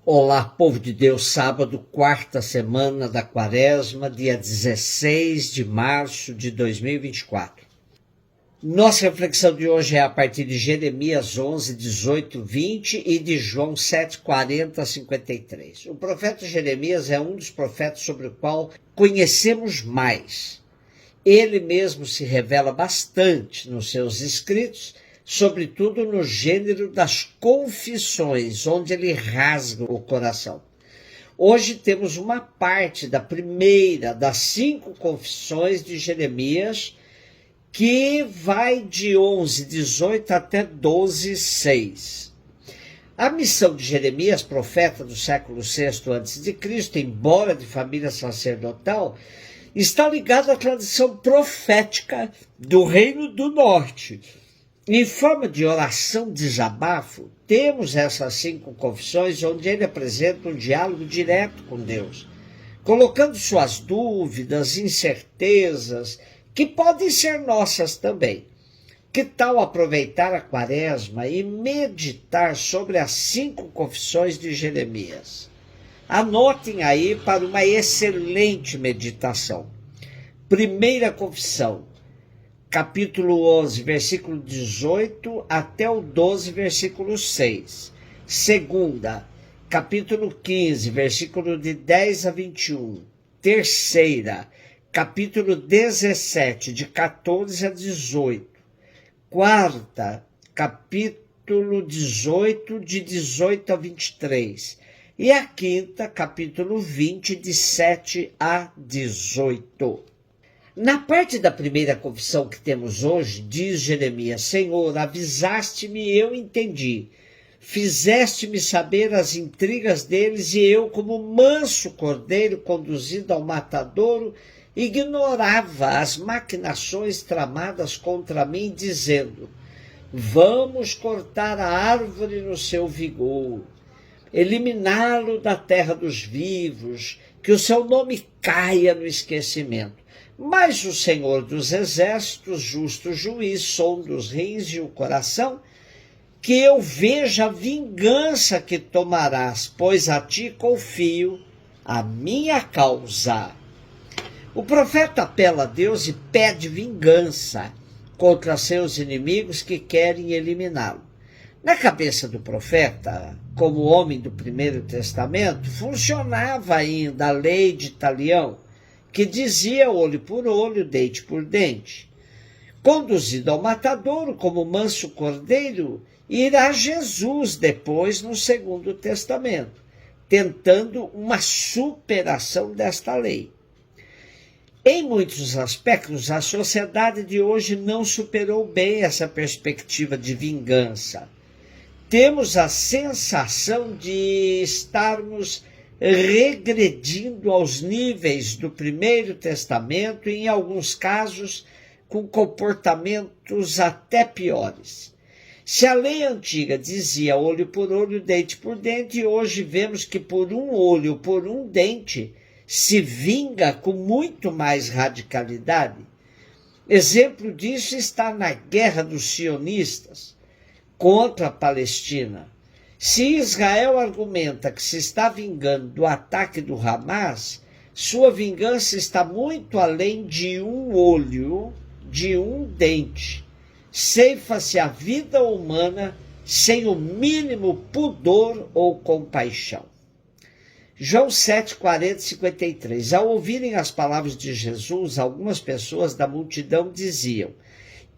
Olá, povo de Deus, sábado, quarta semana da quaresma, dia 16 de março de 2024. Nossa reflexão de hoje é a partir de Jeremias 11, 18, 20 e de João 7, 40, 53. O profeta Jeremias é um dos profetas sobre o qual conhecemos mais. Ele mesmo se revela bastante nos seus escritos, sobretudo no gênero das confissões, onde ele rasga o coração. Hoje temos uma parte da primeira das 5 confissões de Jeremias, que vai de 11, 18 até 12, 6. A missão de Jeremias, profeta do século VI a.C., embora de família sacerdotal, está ligada à tradição profética do Reino do Norte. Em forma de oração desabafo, temos essas 5 confissões onde ele apresenta um diálogo direto com Deus, colocando suas dúvidas, incertezas, que podem ser nossas também. Que tal aproveitar a quaresma e meditar sobre as 5 confissões de Jeremias? Anotem aí para uma excelente meditação. Primeira confissão, capítulo 11, versículo 18 até o 12, versículo 6. Segunda, capítulo 15, versículo de 10 a 21. Terceira, capítulo 17, de 14 a 18. Quarta, capítulo 18, de 18 a 23. E a quinta, capítulo 20, de 7 a 18. Na parte da primeira confissão que temos hoje, diz Jeremias: Senhor, avisaste-me e eu entendi. Fizeste-me saber as intrigas deles e eu, como manso cordeiro conduzido ao matadouro, ignorava as maquinações tramadas contra mim, dizendo: vamos cortar a árvore no seu vigor, eliminá-lo da terra dos vivos, que o seu nome caia no esquecimento. Mas o Senhor dos Exércitos, justo juiz, sonda os rins e o coração, que eu veja a vingança que tomarás, pois a ti confio a minha causa. O profeta apela a Deus e pede vingança contra seus inimigos que querem eliminá-lo. Na cabeça do profeta, como homem do Primeiro Testamento, funcionava ainda a lei de Talião, que dizia olho por olho, dente por dente. Conduzido ao matadouro como manso cordeiro, irá Jesus depois no Segundo Testamento, tentando uma superação desta lei. Em muitos aspectos, a sociedade de hoje não superou bem essa perspectiva de vingança. Temos a sensação de estarmos regredindo aos níveis do Primeiro Testamento e, em alguns casos, com comportamentos até piores. Se a lei antiga dizia olho por olho, dente por dente, hoje vemos que por um olho, por um dente, se vinga com muito mais radicalidade. Exemplo disso está na guerra dos sionistas contra a Palestina. Se Israel argumenta que se está vingando do ataque do Hamas, sua vingança está muito além de um olho, de um dente. Ceifa-se a vida humana sem o mínimo pudor ou compaixão. João 7, 40 e 53. Ao ouvirem as palavras de Jesus, algumas pessoas da multidão diziam: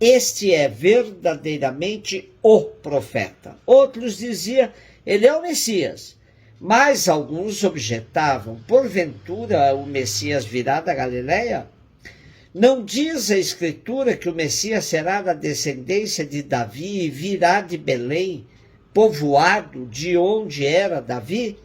este é verdadeiramente o profeta. Outros diziam: ele é o Messias. Mas alguns objetavam: porventura o Messias virá da Galileia? Não diz a Escritura que o Messias será da descendência de Davi e virá de Belém, povoado de onde era Davi?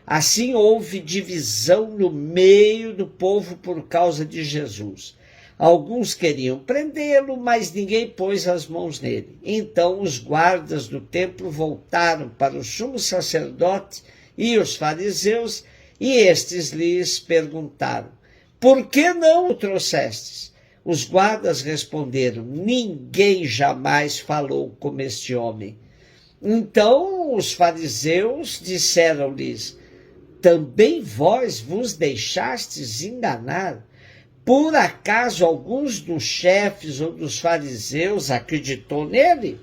Assim houve divisão no meio do povo por causa de Jesus. Alguns queriam prendê-lo, mas ninguém pôs as mãos nele. Então os guardas do templo voltaram para o sumo sacerdote e os fariseus, e estes lhes perguntaram: por que não o trouxestes? Os guardas responderam: ninguém jamais falou como este homem. Então os fariseus disseram-lhes: também vós vos deixastes enganar? Por acaso alguns dos chefes ou dos fariseus acreditou nele?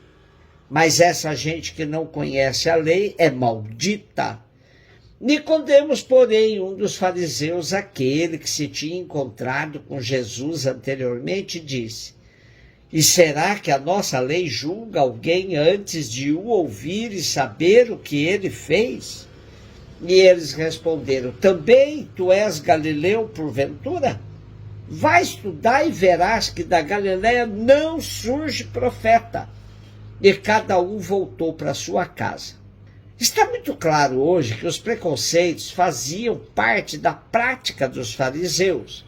Mas essa gente que não conhece a lei é maldita. Nicodemos, porém, um dos fariseus, aquele que se tinha encontrado com Jesus anteriormente, disse: e será que a nossa lei julga alguém antes de o ouvir e saber o que ele fez? E eles responderam: também tu és galileu porventura? Vai estudar e verás que da Galileia não surge profeta. E cada um voltou para sua casa. Está muito claro hoje que os preconceitos faziam parte da prática dos fariseus.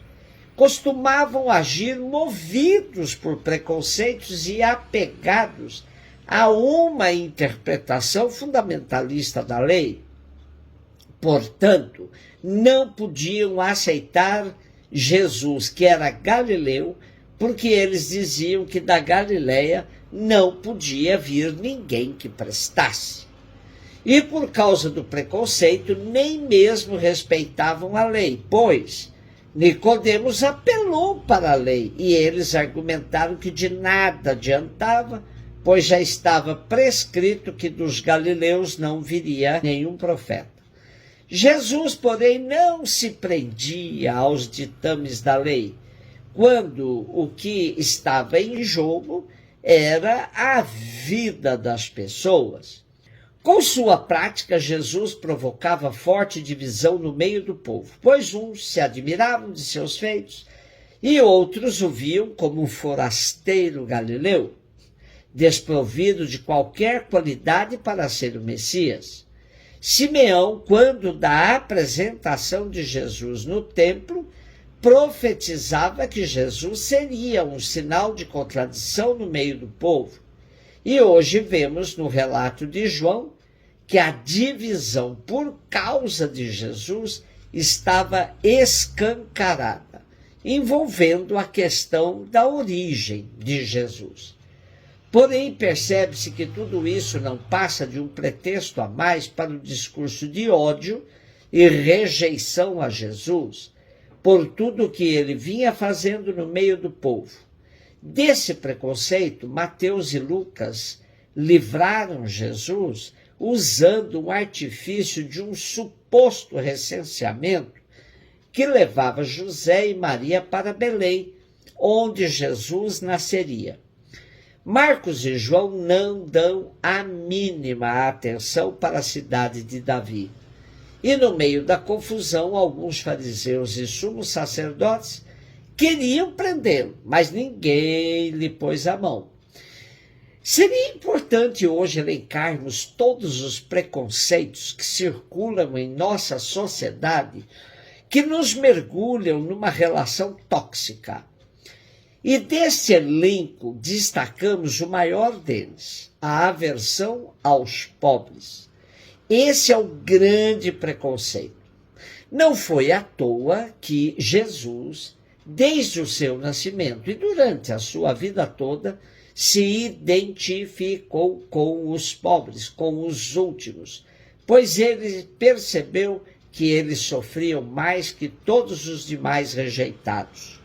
Costumavam agir movidos por preconceitos e apegados a uma interpretação fundamentalista da lei. Portanto, não podiam aceitar Jesus, que era galileu, porque eles diziam que da Galileia não podia vir ninguém que prestasse. E por causa do preconceito, nem mesmo respeitavam a lei, pois Nicodemos apelou para a lei e eles argumentaram que de nada adiantava, pois já estava prescrito que dos galileus não viria nenhum profeta. Jesus, porém, não se prendia aos ditames da lei, quando o que estava em jogo era a vida das pessoas. Com sua prática, Jesus provocava forte divisão no meio do povo, pois uns se admiravam de seus feitos e outros o viam como um forasteiro galileu, desprovido de qualquer qualidade para ser o Messias. Simeão, quando da apresentação de Jesus no templo, profetizava que Jesus seria um sinal de contradição no meio do povo. E hoje vemos no relato de João que a divisão por causa de Jesus estava escancarada, envolvendo a questão da origem de Jesus. Porém, percebe-se que tudo isso não passa de um pretexto a mais para o discurso de ódio e rejeição a Jesus, por tudo o que ele vinha fazendo no meio do povo. Desse preconceito, Mateus e Lucas livraram Jesus usando um artifício de um suposto recenseamento que levava José e Maria para Belém, onde Jesus nasceria. Marcos e João não dão a mínima atenção para a cidade de Davi. E no meio da confusão, alguns fariseus e sumos sacerdotes queriam prendê-lo, mas ninguém lhe pôs a mão. Seria importante hoje elencarmos todos os preconceitos que circulam em nossa sociedade, que nos mergulham numa relação tóxica. E desse elenco destacamos o maior deles, a aversão aos pobres. Esse é o grande preconceito. Não foi à toa que Jesus, desde o seu nascimento e durante a sua vida toda, se identificou com os pobres, com os últimos, pois ele percebeu que eles sofriam mais que todos os demais rejeitados.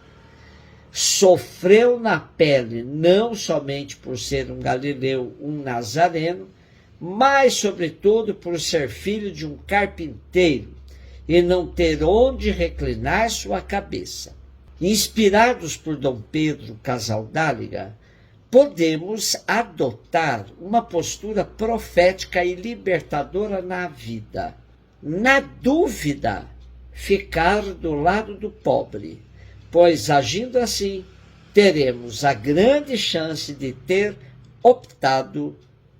Sofreu na pele, não somente por ser um galileu, um nazareno, mas, sobretudo, por ser filho de um carpinteiro e não ter onde reclinar sua cabeça. Inspirados por Dom Pedro Casaldáliga, podemos adotar uma postura profética e libertadora na vida. Na dúvida, ficar do lado do pobre, pois agindo assim, teremos a grande chance de ter optado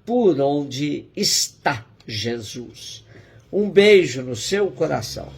por onde está Jesus. Um beijo no seu coração.